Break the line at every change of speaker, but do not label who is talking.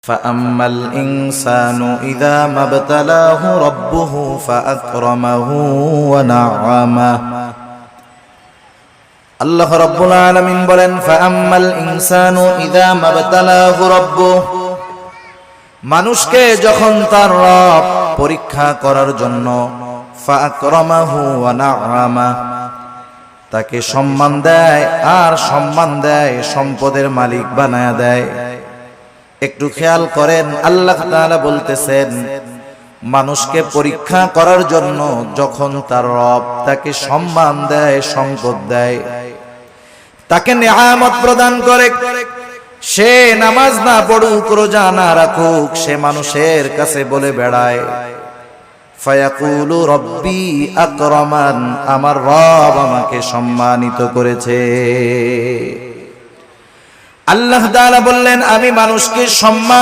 فأما الإنسان إذا ما ابتلاه ربه فأكرمه ونعمه আল্লাহ রাব্বুল আলামিন বলেন ফাআম্মাল ইনসানু ইযা মাবতালাহু রাব্বুহু মানুষকে যখন তার রব পরীক্ষা করার জন্য ফাআকরামাহু ওয়া না'আমা তাকে সম্মান দেয় আর সম্মান দেয় সম্পদের মালিক বানায়া দেয়। একটু খেয়াল করেন আল্লাহ তাআলা বলতেছেন মানুষকে পরীক্ষা করার জন্য যখন তার রব তাকে সম্মান দেয় সম্পদ দেয় তাকে নিয়ামত প্রদান করে সে নামাজ না পড়ুক রোজা না রাখুক সে মানুষের কাছে বলে বেড়ায় ফায়াকুলু রব্বি আকরামান আমার রব আমাকে সম্মানিত করেছে। আল্লাহ তাআলা বললেন আমি মানুষকে সম্মান